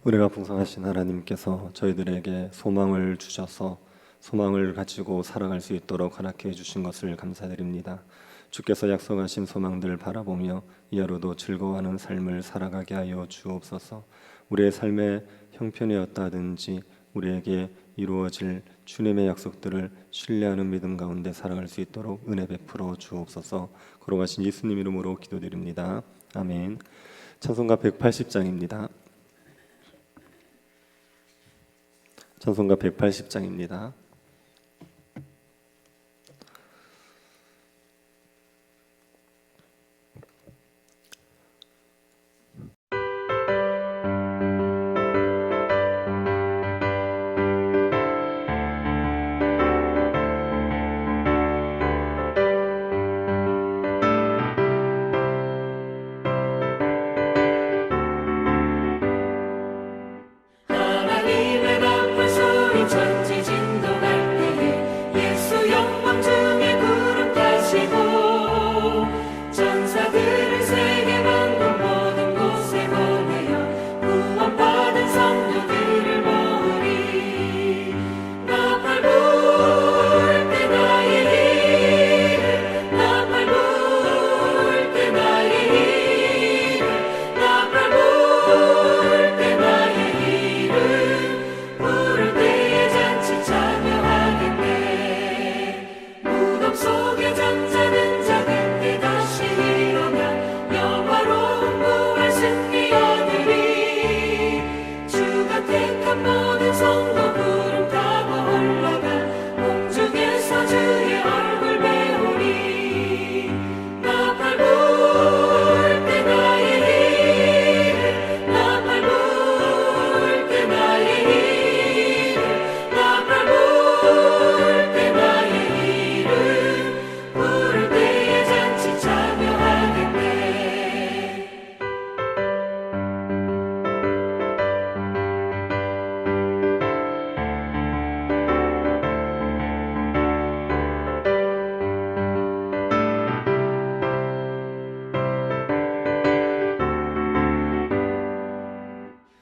은혜가 풍성하신 하나님께서 저희들에게 소망을 주셔서 소망을 가지고 살아갈 수 있도록 허락해 주신 것을 감사드립니다. 주께서 약속하신 소망들을 바라보며 이 하루도 즐거워하는 삶을 살아가게 하여 주옵소서. 우리의 삶의 형편이 어떠하든지 우리에게 이루어질 주님의 약속들을 신뢰하는 믿음 가운데 살아갈 수 있도록 은혜 베풀어 주옵소서. 걸어가신 예수님 이름으로 기도드립니다. 아멘. 찬송가 180장입니다. 찬송가 180장입니다. 하나님의 나팔 소리 천지 진동할 때에 예수 영광 중에 구름 타시고 전사들을 세계 만국 모든 곳에 보내어 구원받은 성도들을 모으리. 나팔 불 때 나의 일을 나팔 불 때 나의 일을 나팔 불 때 나의 일을 부를 때에 잔치 참여하겠네. 무덤 속에 잠자는 자 그때 다시 일어나 영화로운 부활 승리 얻으리. 주가 택한 모든 성도 구름 타고 올라가 공중에서 주의 얼굴 배우리. 나팔 불 때 나의 일을 나팔 불 때 나의 일을 나팔 불 때 나의 일을 부를 때에 잔치 참여하겠네.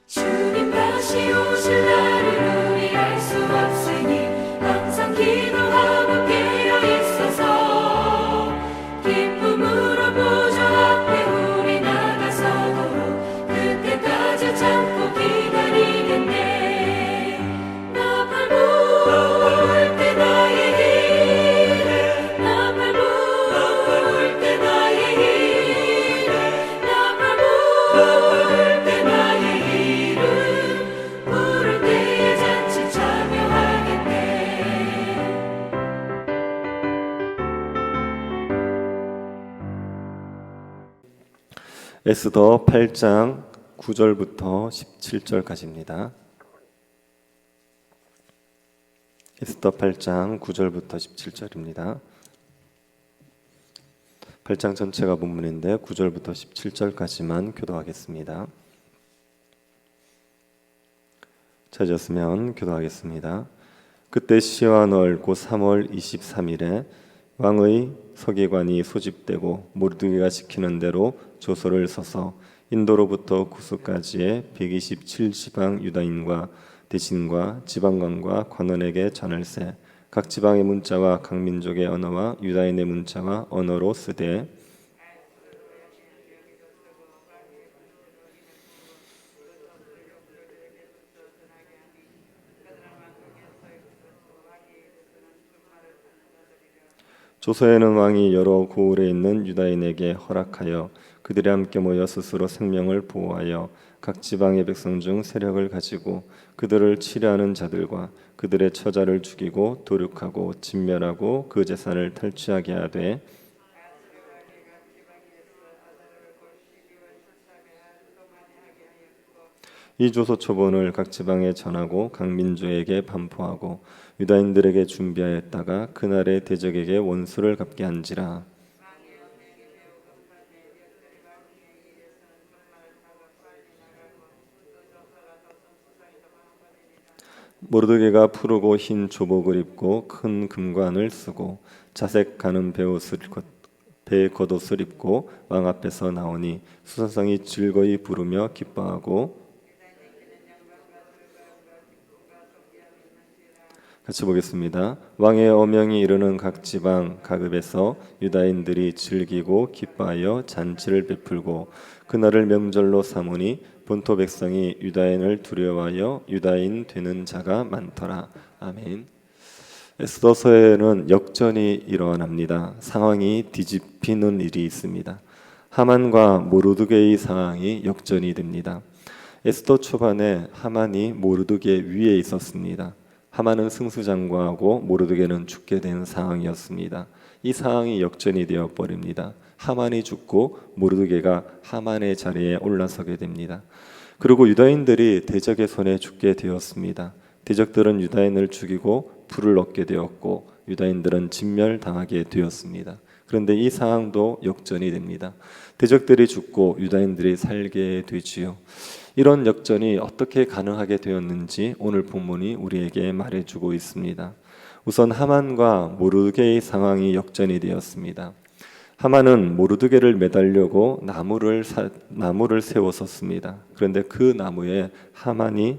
주님 다시 오실 날을 우리 알 수 없으니 항상 기도하고 깨어 있어서 기쁨으로 보좌 앞에 우리 나가서도록 그때까지 참고 기다리겠네. 나팔 불 때 나의 일을 나팔 불 때 나의 일을 나팔 불 때 나의 일을 부를 때에 잔치 참여하겠네. 에스더 8장 9절부터 17절까지입니다. 에스더 8장 9절부터 17절입니다. 8장 전체가 본문인데 9절부터 17절까지만 교도하겠습니다. 찾으셨으면 교도하겠습니다. 그때 시와 널 곧 3월 23일에 왕의 서기관이 소집되고 모르드게가 시키는 대로 조서를 써서 인도로부터 구스까지의 127지방 유다인과 대신과 지방관과 관원에게 전할세. 각 지방의 문자와 각 민족의 언어와 유다인의 문자와 언어로 쓰되 조서에는 왕이 여러 고을에 있는 유다인에게 허락하여 그들이 함께 모여 스스로 생명을 보호하여 각 지방의 백성 중 세력을 가지고 그들을 치려하는 자들과 그들의 처자를 죽이고 도륙하고 진멸하고 그 재산을 탈취하게 하되 이 조서 초본을 각 지방에 전하고 각 민족에게 반포하고 유다인들에게 준비하였다가 그날의 대적에게 원수를 갚게 한지라. 모르드게가 푸르고 흰 조복을 입고 큰 금관을 쓰고 자색 가는 배 겉옷을 입고 왕 앞에서 나오니 수사상이 즐거이 부르며 기뻐하고 같이 보겠습니다. 왕의 어명이 이르는 각 지방 각읍에서 유다인들이 즐기고 기뻐하여 잔치를 베풀고 그날을 명절로 삼으니 본토 백성이 유다인을 두려워하여 유다인 되는 자가 많더라. 아멘. 에스더서에는 역전이 일어납니다. 상황이 뒤집히는 일이 있습니다. 하만과 모르드게의 상황이 역전이 됩니다. 에스더 초반에 하만이 모르드게 위에 있었습니다. 하만은 승수장구하고 모르드게는 죽게 된 상황이었습니다. 이 상황이 역전이 되어 버립니다. 하만이 죽고 모르드게가 하만의 자리에 올라서게 됩니다. 그리고 유다인들이 대적의 손에 죽게 되었습니다. 대적들은 유다인을 죽이고 불을 얻게 되었고 유다인들은 진멸당하게 되었습니다. 그런데 이 상황도 역전이 됩니다. 대적들이 죽고 유다인들이 살게 되지요. 이런 역전이 어떻게 가능하게 되었는지 오늘 본문이 우리에게 말해주고 있습니다. 우선 하만과 모르드게의 상황이 역전이 되었습니다. 하만은 모르드게를 매달려고 나무를 세웠었습니다. 그런데 그 나무에 하만이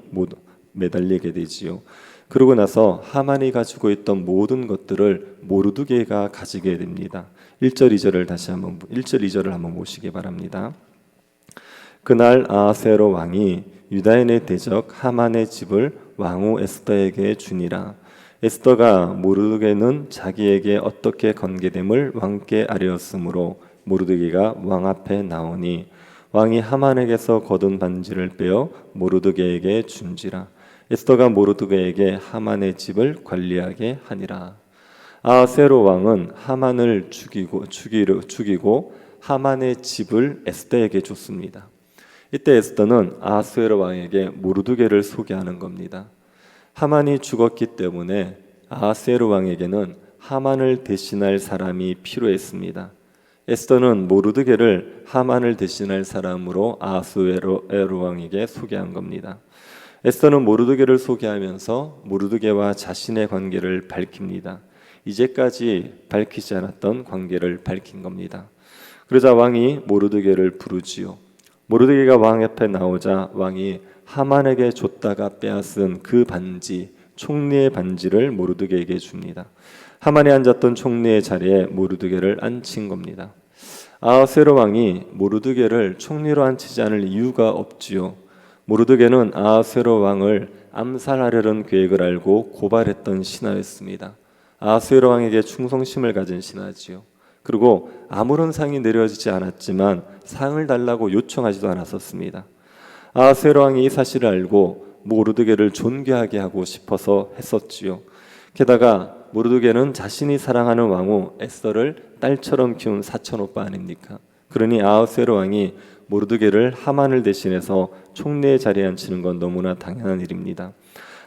매달리게 되지요. 그러고 나서 하만이 가지고 있던 모든 것들을 모르드게가 가지게 됩니다. 1절 2절을 한번 보시기 바랍니다. 그날 아하스웨로 왕이 유다인의 대적 하만의 집을 왕후 에스더에게 주니라. 에스더가 모르드게는 자기에게 어떻게 건계됨을 왕께 아뢰었으므로 모르드게가 왕 앞에 나오니 왕이 하만에게서 거둔 반지를 빼어 모르드게에게 준지라. 에스더가 모르드게에게 하만의 집을 관리하게 하니라. 아하스웨로 왕은 하만을 죽이고 하만의 집을 에스더에게 줬습니다. 이때 에스더는 아하스웨로 왕에게 모르드게를 소개하는 겁니다. 하만이 죽었기 때문에 아하스웨로 왕에게는 하만을 대신할 사람이 필요했습니다. 에스더는 모르드게를 하만을 대신할 사람으로 아하스웨로 왕에게 소개한 겁니다. 에스더는 모르드게를 소개하면서 모르드게와 자신의 관계를 밝힙니다. 이제까지 밝히지 않았던 관계를 밝힌 겁니다. 그러자 왕이 모르드게를 부르지요. 모르드게가 왕 앞에 나오자 왕이 하만에게 줬다가 빼앗은 그 반지, 총리의 반지를 모르드게에게 줍니다. 하만이 앉았던 총리의 자리에 모르드게를 앉힌 겁니다. 아하스웨로 왕이 모르드게를 총리로 앉히지 않을 이유가 없지요. 모르드게는 아하스웨로 왕을 암살하려는 계획을 알고 고발했던 신하였습니다. 아하스웨로 왕에게 충성심을 가진 신하지요. 그리고 아무런 상이 내려지지 않았지만 상을 달라고 요청하지도 않았었습니다. 아하스웨로 왕이 이 사실을 알고 모르드게를 존귀하게 하고 싶어서 했었지요. 게다가 모르드게는 자신이 사랑하는 왕후 에스더를 딸처럼 키운 사촌 오빠 아닙니까? 그러니 아하스웨로 왕이 모르드게를 하만을 대신해서 총리의 자리에 앉히는 건 너무나 당연한 일입니다.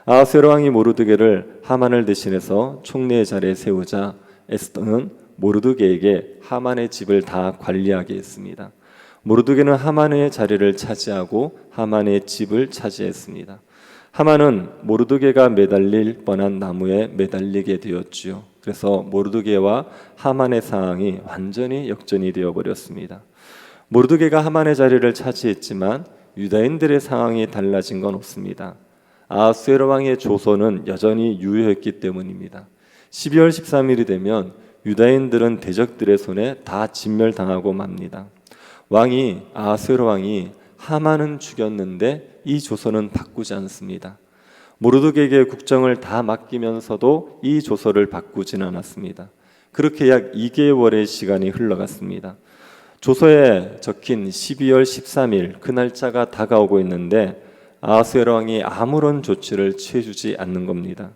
아하스웨로 왕이 모르드게를 하만을 대신해서 총리의 자리에 세우자 에스더는 모르드게에게 하만의 집을 다 관리하게 했습니다. 모르드게는 하만의 자리를 차지하고 하만의 집을 차지했습니다. 하만은 모르드게가 매달릴 뻔한 나무에 매달리게 되었지요. 그래서 모르드게와 하만의 상황이 완전히 역전이 되어버렸습니다. 모르드게가 하만의 자리를 차지했지만 유다인들의 상황이 달라진 건 없습니다. 아하스웨로 왕의 조선은 여전히 유효했기 때문입니다. 12월 13일이 되면 유다인들은 대적들의 손에 다 진멸당하고 맙니다. 아하스웨로 왕이 하만은 죽였는데 이 조선은 바꾸지 않습니다. 모르드게에게 국정을 다 맡기면서도 이 조서를 바꾸지는 않았습니다. 그렇게 약 2개월의 시간이 흘러갔습니다. 조서에 적힌 12월 13일 그 날짜가 다가오고 있는데 아하스웨로 왕이 아무런 조치를 취해주지 않는 겁니다.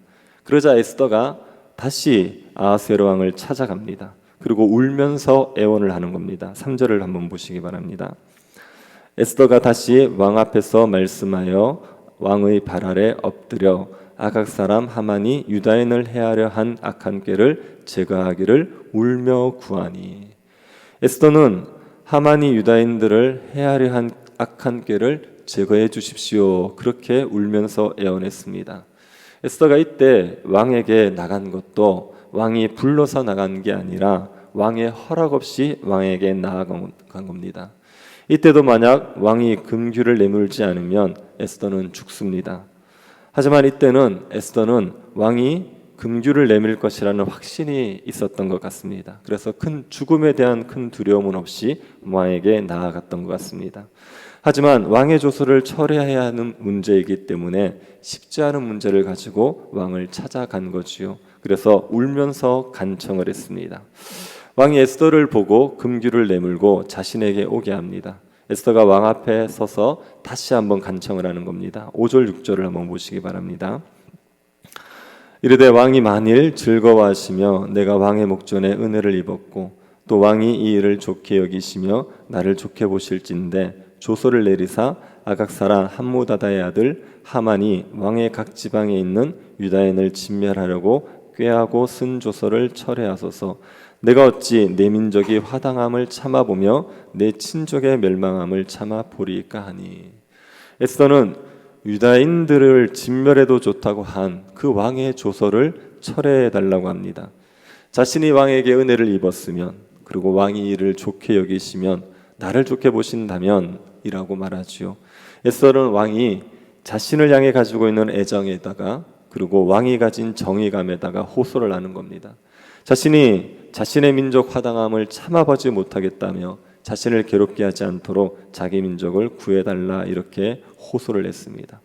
그러자 에스더가 다시 아하스웨로 왕을 찾아갑니다. 그리고 울면서 애원을 하는 겁니다. 3절을 한번 보시기 바랍니다. 에스더가 다시 왕 앞에서 말씀하여 왕의 발 아래 엎드려 아각 사람 하만이 유다인을 해하려 한 악한 꾀를 제거하기를 울며 구하니. 에스더는 하만이 유다인들을 해하려 한 악한 꾀를 제거해 주십시오. 그렇게 울면서 애원했습니다. 에스더가 이때 왕에게 나간 것도 왕이 불러서 나간 게 아니라 왕의 허락 없이 왕에게 나아간 겁니다. 이때도 만약 왕이 금규를 내물지 않으면 에스더는 죽습니다. 하지만 이때는 에스더는 왕이 금규를 내밀 것이라는 확신이 있었던 것 같습니다. 그래서 큰 죽음에 대한 큰 두려움은 없이 왕에게 나아갔던 것 같습니다. 하지만 왕의 조서를 철회해야 하는 문제이기 때문에 쉽지 않은 문제를 가지고 왕을 찾아간 거지요. 그래서 울면서 간청을 했습니다. 왕이 에스더를 보고 금규를 내밀고 자신에게 오게 합니다. 에스더가 왕 앞에 서서 다시 한번 간청을 하는 겁니다. 5절 6절을 한번 보시기 바랍니다. 이르되 왕이 만일 즐거워하시며 내가 왕의 목전에 은혜를 입었고 또 왕이 이 일을 좋게 여기시며 나를 좋게 보실진대 조서를 내리사 아각사라 함무다다의 아들 하만이 왕의 각 지방에 있는 유다인을 진멸하려고 꾀하고 쓴 조서를 철회하소서. 내가 어찌 내 민족이 화당함을 참아보며 내 친족의 멸망함을 참아보리까 하니. 에스더는 유다인들을 진멸해도 좋다고 한 그 왕의 조서를 철회해달라고 합니다. 자신이 왕에게 은혜를 입었으면, 그리고 왕이 이를 좋게 여기시면, 나를 좋게 보신다면 이라고 말하지요. 에스더는 왕이 자신을 향해 가지고 있는 애정에다가 그리고 왕이 가진 정의감에다가 호소를 하는 겁니다. 자신이 자신의 민족 화당함을 참아보지 못하겠다며 자신을 괴롭게 하지 않도록 자기 민족을 구해달라 이렇게 호소를 했습니다.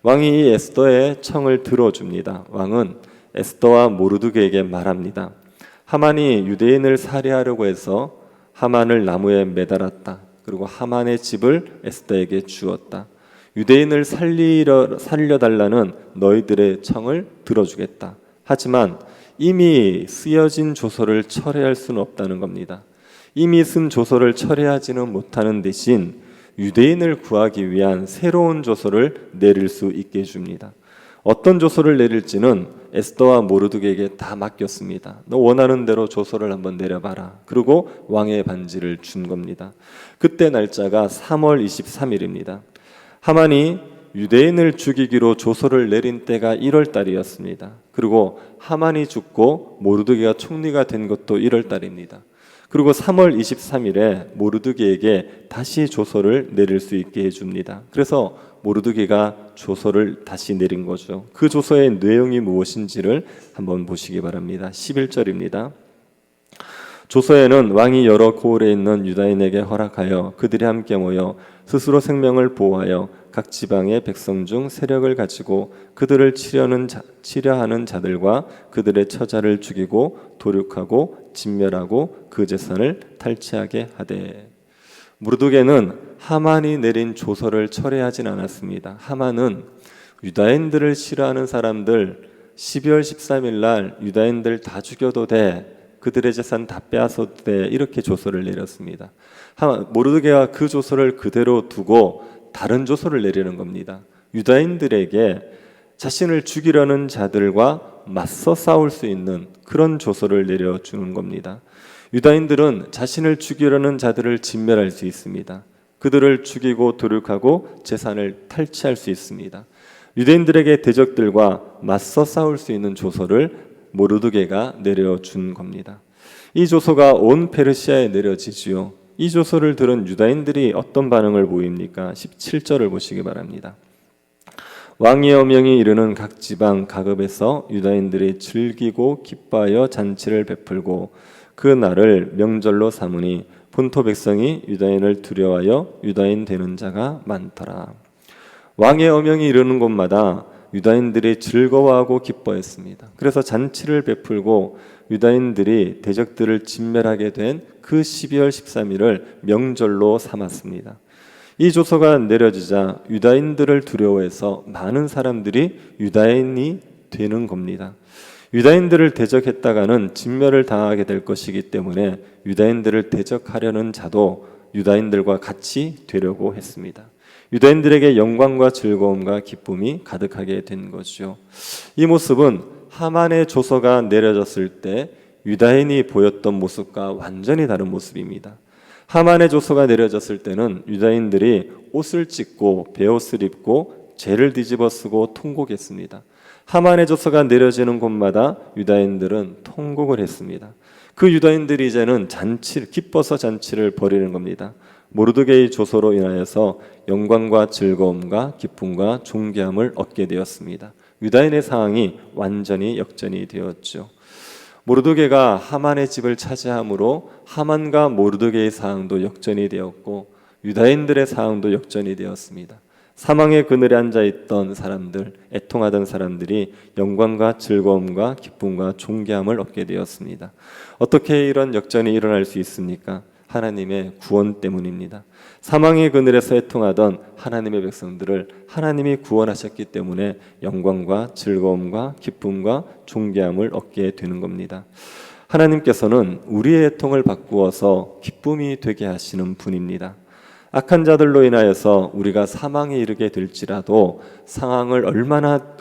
왕이 이 에스더의 청을 들어줍니다. 왕은 에스더와 모르드게에게 말합니다. 하만이 유대인을 살해하려고 해서 하만을 나무에 매달았다. 그리고 하만의 집을 에스더에게 주었다. 유대인을 살려달라는 너희들의 청을 들어주겠다. 하지만 이미 쓰여진 조서를 철회할 수는 없다는 겁니다. 이미 쓴 조서를 철회하지는 못하는 대신 유대인을 구하기 위한 새로운 조서를 내릴 수 있게 해줍니다. 어떤 조서를 내릴지는 에스더와 모르드게에게 다 맡겼습니다. 너 원하는 대로 조서를 한번 내려봐라. 그리고 왕의 반지를 준 겁니다. 그때 날짜가 3월 23일입니다. 하만이 유대인을 죽이기로 조서를 내린 때가 1월 달이었습니다. 그리고 하만이 죽고 모르드게가 총리가 된 것도 1월 달입니다. 그리고 3월 23일에 모르드게에게 다시 조서를 내릴 수 있게 해줍니다. 그래서 모르드게가 조서를 다시 내린 거죠. 그 조서의 내용이 무엇인지를 한번 보시기 바랍니다. 11절입니다. 조서에는 왕이 여러 고을에 있는 유다인에게 허락하여 그들이 함께 모여 스스로 생명을 보호하여 각 지방의 백성 중 세력을 가지고 그들을 치려하는 자들과 그들의 처자를 죽이고 도륙하고 진멸하고 그 재산을 탈취하게 하되. 모르드게는 하만이 내린 조서를 철회하진 않았습니다. 하만은 유다인들을 싫어하는 사람들 12월 13일 날 유다인들 다 죽여도 돼, 그들의 재산 다 빼앗아도 돼, 이렇게 조서를 내렸습니다. 모르드게가 그 조서를 그대로 두고 다른 조서를 내리는 겁니다. 유다인들에게 자신을 죽이려는 자들과 맞서 싸울 수 있는 그런 조서를 내려주는 겁니다. 유다인들은 자신을 죽이려는 자들을 진멸할 수 있습니다. 그들을 죽이고 도륙하고 재산을 탈취할 수 있습니다. 유대인들에게 대적들과 맞서 싸울 수 있는 조서를 모르드게가 내려준 겁니다. 이 조서가 온 페르시아에 내려지지요. 이 조서를 들은 유다인들이 어떤 반응을 보입니까? 17절을 보시기 바랍니다. 왕의 어명이 이르는 각 지방 각읍에서 유다인들이 즐기고 기뻐하여 잔치를 베풀고 그 날을 명절로 삼으니 본토 백성이 유다인을 두려워하여 유다인 되는 자가 많더라. 왕의 어명이 이르는 곳마다 유다인들이 즐거워하고 기뻐했습니다. 그래서 잔치를 베풀고 유다인들이 대적들을 진멸하게 된 그 12월 13일을 명절로 삼았습니다. 이 조서가 내려지자 유다인들을 두려워해서 많은 사람들이 유다인이 되는 겁니다. 유다인들을 대적했다가는 진멸을 당하게 될 것이기 때문에 유다인들을 대적하려는 자도 유다인들과 같이 되려고 했습니다. 유다인들에게 영광과 즐거움과 기쁨이 가득하게 된 거죠. 이 모습은 하만의 조서가 내려졌을 때 유다인이 보였던 모습과 완전히 다른 모습입니다. 하만의 조서가 내려졌을 때는 유다인들이 옷을 찢고 베옷을 입고 죄를 뒤집어 쓰고 통곡했습니다. 하만의 조서가 내려지는 곳마다 유다인들은 통곡을 했습니다. 그 유다인들이 이제는 기뻐서 잔치를 벌이는 겁니다. 모르드게의 조서로 인하여서 영광과 즐거움과 기쁨과 존귀함을 얻게 되었습니다. 유다인의 상황이 완전히 역전이 되었죠. 모르드게가 하만의 집을 차지함으로 하만과 모르드게의 상황도 역전이 되었고 유다인들의 상황도 역전이 되었습니다. 사망의 그늘에 앉아있던 사람들, 애통하던 사람들이 영광과 즐거움과 기쁨과 존귀함을 얻게 되었습니다. 어떻게 이런 역전이 일어날 수 있습니까? 하나님의 구원 때문입니다. 사망의 그늘에서 애통하던 하나님의 백성들을 하나님이 구원하셨기 때문에 영광과 즐거움과 기쁨과 존귀함을 얻게 되는 겁니다. 하나님께서는 우리의 애통을 바꾸어서 기쁨이 되게 하시는 분입니다. 악한 자들로 인하여서 우리가 사망에 이르게 될지라도 상황을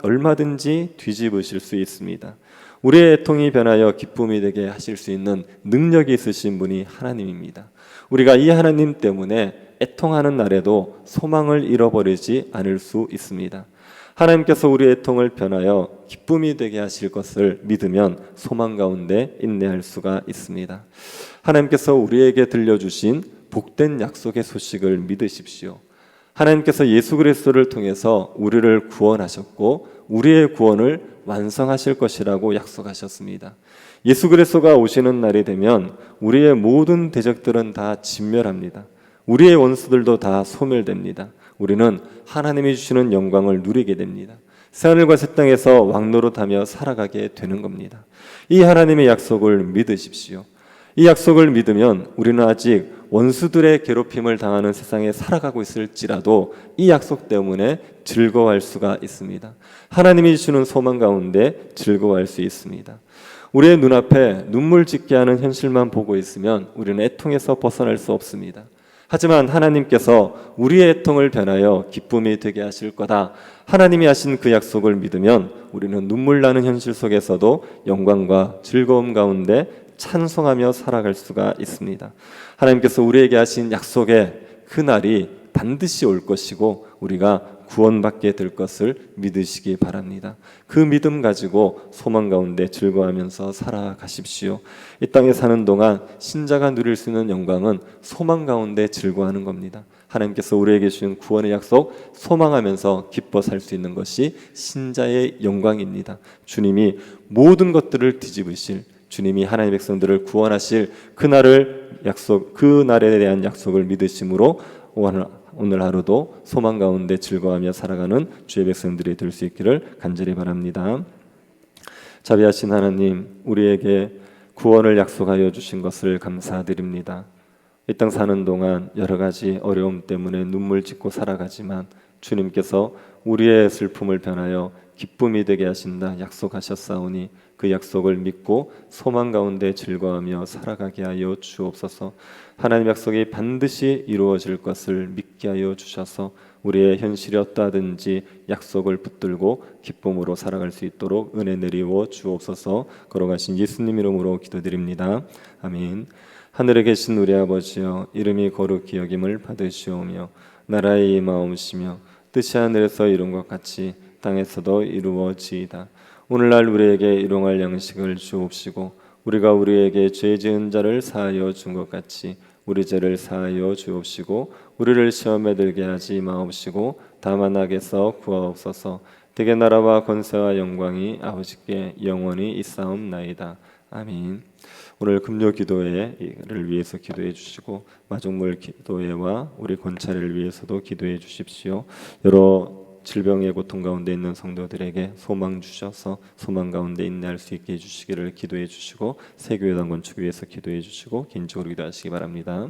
얼마든지 뒤집으실 수 있습니다. 우리의 애통이 변하여 기쁨이 되게 하실 수 있는 능력이 있으신 분이 하나님입니다. 우리가 이 하나님 때문에 애통하는 날에도 소망을 잃어버리지 않을 수 있습니다. 하나님께서 우리의 애통을 변하여 기쁨이 되게 하실 것을 믿으면 소망 가운데 인내할 수가 있습니다. 하나님께서 우리에게 들려주신 복된 약속의 소식을 믿으십시오. 하나님께서 예수 그리스도를 통해서 우리를 구원하셨고 우리의 구원을 완성하실 것이라고 약속하셨습니다. 예수 그리스도가 오시는 날이 되면 우리의 모든 대적들은 다 진멸합니다. 우리의 원수들도 다 소멸됩니다. 우리는 하나님이 주시는 영광을 누리게 됩니다. 새하늘과 새 땅에서 왕노릇하며 살아가게 되는 겁니다. 이 하나님의 약속을 믿으십시오. 이 약속을 믿으면 우리는 아직 원수들의 괴롭힘을 당하는 세상에 살아가고 있을지라도 이 약속 때문에 즐거워할 수가 있습니다. 하나님이 주시는 소망 가운데 즐거워할 수 있습니다. 우리의 눈앞에 눈물 짓게 하는 현실만 보고 있으면 우리는 애통에서 벗어날 수 없습니다. 하지만 하나님께서 우리의 애통을 변하여 기쁨이 되게 하실 거다. 하나님이 하신 그 약속을 믿으면 우리는 눈물 나는 현실 속에서도 영광과 즐거움 가운데 찬송하며 살아갈 수가 있습니다. 하나님께서 우리에게 하신 약속의 그 날이 반드시 올 것이고 우리가 구원받게 될 것을 믿으시기 바랍니다. 그 믿음 가지고 소망 가운데 즐거워하면서 살아가십시오. 이 땅에 사는 동안 신자가 누릴 수 있는 영광은 소망 가운데 즐거워하는 겁니다. 하나님께서 우리에게 주신 구원의 약속 소망하면서 기뻐 살 수 있는 것이 신자의 영광입니다. 주님이 모든 것들을 뒤집으실, 주님이 하나님의 백성들을 구원하실 그 날에 대한 약속을 믿으심으로 오늘 하루도 소망 가운데 즐거워하며 살아가는 주의 백성들이 될 수 있기를 간절히 바랍니다. 자비하신 하나님, 우리에게 구원을 약속하여 주신 것을 감사드립니다. 이 땅 사는 동안 여러 가지 어려움 때문에 눈물 짓고 살아가지만 주님께서 우리의 슬픔을 변하여 기쁨이 되게 하신다 약속하셨사오니 그 약속을 믿고 소망 가운데 즐거워하며 살아가게 하여 주옵소서. 하나님 약속이 반드시 이루어질 것을 믿게 하여 주셔서 우리의 현실이 어떠하든지 약속을 붙들고 기쁨으로 살아갈 수 있도록 은혜 내리워 주옵소서. 걸어가신 예수님 이름으로 기도드립니다. 아멘. 하늘에 계신 우리 아버지여, 이름이 거룩히 여김을 받으시오며 나라의 임하옵시며 뜻이 하늘에서 이룬 것 같이 땅에서도 이루어지이다. 오늘날 우리에게 일용할 양식을 주옵시고 우리가 우리에게 죄 지은 자를 사하여 준 것 같이 우리 죄를 사하여 주옵시고 우리를 시험에 들게 하지 마옵시고 다만 악에서 구하옵소서. 대개 나라와 권세와 영광이 아버지께 영원히 있사옵나이다. 아멘. 오늘 금요 기도회를 위해서 기도해 주시고 마중물 기도회와 우리 권찰을 위해서도 기도해 주십시오. 여러 질병의 고통 가운데 있는 성도들에게 소망 주셔서 소망 가운데 인내할 수 있게 해주시기를 기도해 주시고 새교회당 건축 위해서 기도해 주시고 개인적으로 기도하시기 바랍니다.